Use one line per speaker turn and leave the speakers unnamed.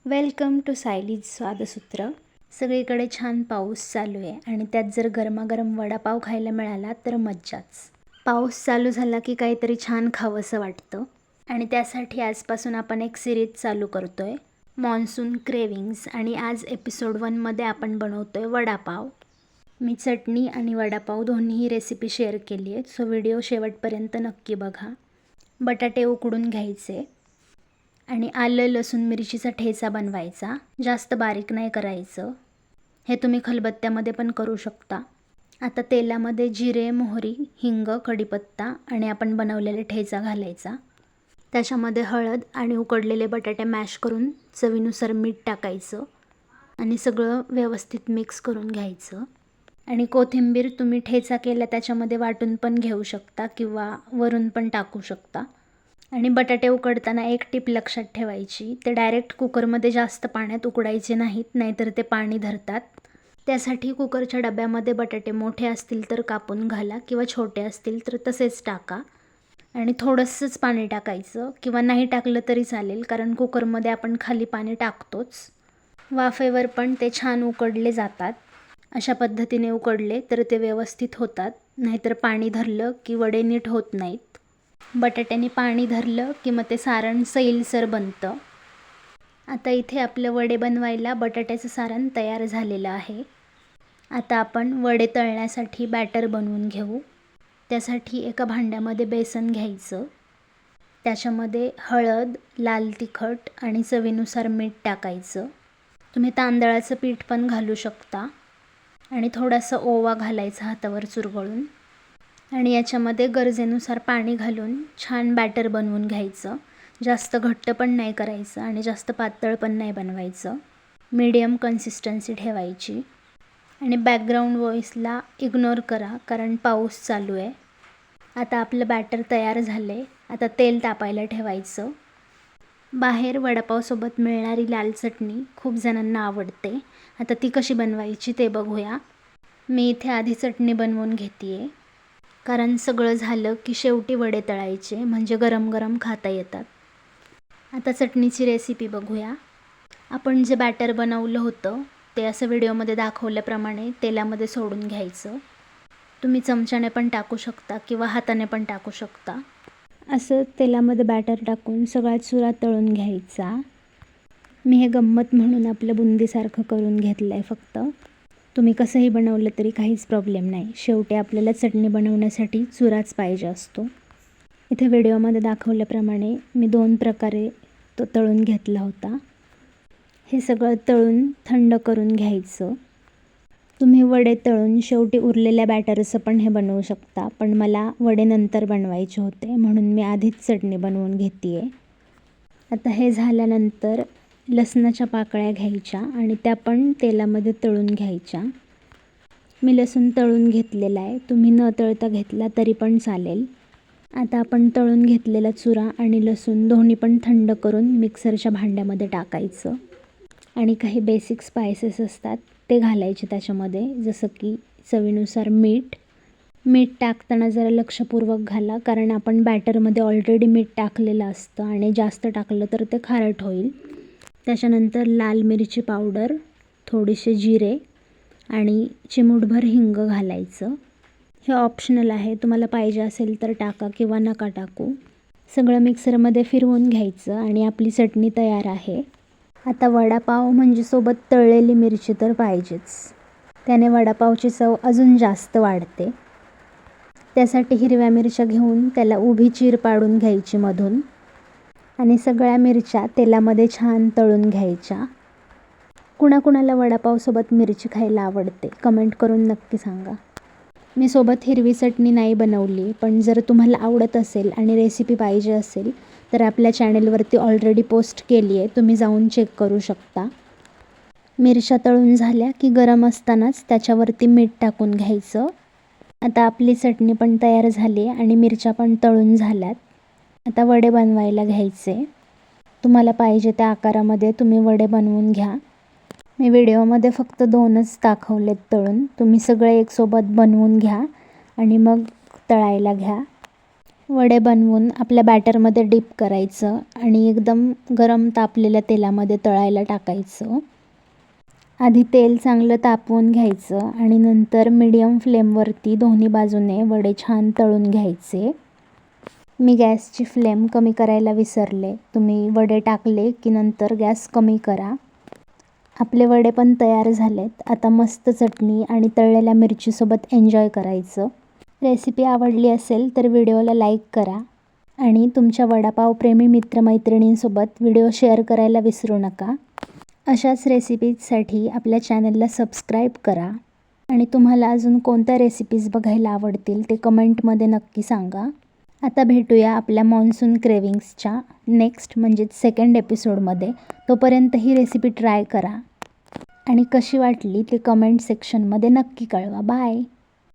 Welcome to सायलीज स्वादसूत्र. सगळीकडे छान पाऊस चालू आहे आणि त्यात जर गरमागरम वडापाव खायला मिळाला तर मज्जाच. पाऊस चालू झाला की काहीतरी छान खावंसं वाटतं आणि त्यासाठी आजपासून आपण एक सिरीज चालू करतोय, मॉन्सून क्रेविंग्स. आणि आज एपिसोड 1मध्ये आपण बनवतोय वडापाव. मी चटणी आणि वडापाव दोन्हीही रेसिपी शेअर केली आहे, सो व्हिडिओ शेवटपर्यंत नक्की बघा. बटाटे उकडून घ्यायचे आणि आलं लसूण मिरचीचा ठेचा बनवायचा. जास्त बारीक नाही करायचं. हे तुम्ही खलबत्त्यामध्ये पण करू शकता. आता तेलामध्ये जिरे, मोहरी, हिंग, कढीपत्ता आणि आपण बनवलेले ठेचा घालायचा. त्याच्यामध्ये हळद आणि उकडलेले बटाटे मॅश करून चवीनुसार मीठ टाकायचं आणि सगळं व्यवस्थित मिक्स करून घ्यायचं. आणि कोथिंबीर तुम्ही ठेचा केला त्याच्यामध्ये वाटून पण घेऊ शकता किंवा वरून पण टाकू शकता. आणि बटाटे उकडताना एक टिप लक्षात ठेवायची, ते डायरेक्ट कुकरमध्ये जास्त पाण्यात उकडायचे नाहीत, नाहीतर ते पाणी धरतात. त्यासाठी कुकरच्या डब्यामध्ये बटाटे मोठे असतील तर कापून घाला किंवा छोटे असतील तर तसेच टाका. आणि थोडंसंच पाणी टाकायचं किंवा नाही टाकलं तरी चालेल, कारण कुकरमध्ये आपण खाली पाणी टाकतोच. वाफेवर पण ते छान उकडले जातात. अशा पद्धतीने उकडले तर ते व्यवस्थित होतात, नाहीतर पाणी धरलं की वडे नीट होत नाहीत. बटाट्याने पाणी धरलं की मग ते सारण सैलसर बनतं. आता इथे आपलं वडे बनवायला बटाट्याचं सारण तयार झालेलं आहे. आता आपण वडे तळण्यासाठी बॅटर बनवून घेऊ. त्यासाठी एका भांड्यामध्ये बेसन घ्यायचं. त्याच्यामध्ये हळद, लाल तिखट आणि चवीनुसार मीठ टाकायचं. तुम्ही तांदळाचं पीठ पण घालू शकता. आणि थोडासा ओवा घालायचा हातावर चुरगळून. आणि याच्यामध्ये गरजेनुसार पाणी घालून छान बॅटर बनवून घ्यायचं. जास्त घट्ट पण नाही करायचं आणि जास्त पातळ पण नाही बनवायचं. मीडियम कन्सिस्टन्सी ठेवायची. आणि बॅकग्राऊंड व्हॉईसला इग्नोर करा, कारण पाऊस चालू आहे. आता आपलं बॅटर तयार झालं आहे. आता तेल तापायला ठेवायचं. बाहेर वडापावसोबत मिळणारी लाल चटणी खूप जणांना आवडते. आता ती कशी बनवायची ते बघूया. मी इथे आधी चटणी बनवून घेते आहे, कारण सगळं झालं की शेवटी वडे तळायचे, म्हणजे गरम गरम खाता येतात. आता चटणीची रेसिपी बघूया. आपण जे बॅटर बनवलं होतं ते असं व्हिडिओमध्ये दाखवल्याप्रमाणे तेलामध्ये सोडून घ्यायचं. तुम्ही चमच्याने पण टाकू शकता किंवा हाताने पण टाकू शकता. असं तेलामध्ये बॅटर टाकून सगळा चुरा तळून घ्यायचा. मी हे गंमत म्हणून आपलं बुंदीसारखं करून घेतलं आहे फक्त. तुम्ही कसंही बनवलं तरी काहीच प्रॉब्लेम नाही. शेवटी आपल्याला चटणी बनवण्यासाठी चुराच पाहिजे असतो. इथे व्हिडिओमध्ये दाखवल्याप्रमाणे मी 2 प्रकारे तो तळून घेतला होता. हे सगळं तळून थंड करून घ्यायचं. तुम्ही वडे तळून शेवटी उरलेल्या बॅटरचं पण हे बनवू शकता, पण मला वडे नंतर बनवायचे होते म्हणून मी आधीच चटणी बनवून घेते आहे. आता हे झाल्यानंतर लसणाच्या पाकळ्या घ्यायच्या आणि त्या पण तेलामध्ये तळून घ्यायच्या. मी लसूण तळून घेतलेला आहे, तुम्ही न तळता घेतला तरी पण चालेल. आता आपण तळून घेतलेला चुरा आणि लसूण दोन्ही पण थंड करून मिक्सरच्या भांड्यामध्ये टाकायचं. आणि काही बेसिक स्पायसेस असतात ते घालायचे त्याच्यामध्ये, जसं की चवीनुसार मीठ. मीठ टाकताना जरा लक्षपूर्वक घाला, कारण आपण बॅटरमध्ये ऑलरेडी मीठ टाकलेलं असतं आणि जास्त टाकलं तर ते खारट होईल. त्याच्यानंतर लाल मिरची पावडर, थोडेसे जिरे आणि चिमूटभर हिंग घालायचं. हे ऑप्शनल आहे, तुम्हाला पाहिजे असेल तर टाका किंवा नका टाकू. सगळं मिक्सरमध्ये फिरवून घ्यायचं आणि आपली चटणी तयार आहे. आता वडापाव म्हणजे सोबत तळलेली मिरची तर पाहिजेच. त्याने वडापावची चव अजून जास्त वाढते. त्यासाठी हिरव्या मिरच्या घेऊन त्याला उभी चीर पाडून घ्यायची मधून आणि सगळ्या मिरच्या तेलामध्ये छान तळून घ्यायच्या. कुणाकुणाला वडापावसोबत मिरची खायला आवडते कमेंट करून नक्की सांगा. मी सोबत हिरवी चटणी नाही बनवली, पण जर तुम्हाला आवडत असेल आणि रेसिपी पाहिजे असेल तर आपल्या चॅनलवरती ऑलरेडी पोस्ट केली आहे, तुम्ही जाऊन चेक करू शकता. मिरच्या तळून झाल्या की गरम असतानाच त्याच्यावरती मीठ टाकून घ्यायचं. आता आपली चटणी पण तयार झाली आणि मिरच्या पण तळून झाल्यात. आता वडे बनवायला घ्यायचे. तुम्हाला पाहिजे त्या आकारामध्ये तुम्ही वडे बनवून घ्या. मी व्हिडिओमध्ये फक्त 2च दाखवलेत तळून. तुम्ही सगळे एकसोबत बनवून घ्या आणि मग तळायला घ्या. वडे बनवून आपल्या बॅटरमध्ये डिप करायचं आणि एकदम गरम तापलेल्या तेलामध्ये तळायला टाकायचं. आधी तेल चांगलं तापवून घ्यायचं आणि नंतर मीडियम फ्लेमवरती दोन्ही बाजूने वडे छान तळून घ्यायचे. मी गॅसची फ्लेम कमी करायला विसरले. तुम्ही वडे टाकले की नंतर गॅस कमी करा. आपले वडे पण तयार झालेत. आता मस्त चटणी आणि तळलेल्या मिरचीसोबत एन्जॉय करायचं. रेसिपी आवडली असेल तर व्हिडिओला लाईक करा आणि तुमच्या वडापाव प्रेमी मित्रमैत्रिणींसोबत व्हिडिओ शेअर करायला विसरू नका. अशाच रेसिपीजसाठी आपल्या चॅनलला सबस्क्राईब करा आणि तुम्हाला अजून कोणत्या रेसिपीज बघायला आवडतील ते कमेंटमध्ये नक्की सांगा. आता भेटूया आपल्या मॉन्सून क्रेविंग्सच्या नेक्स्ट म्हणजेच सेकंड एपिसोडमध्ये. तोपर्यंत ही रेसिपी ट्राय करा आणि कशी वाटली ते कमेंट सेक्शनमध्ये नक्की कळवा. बाय.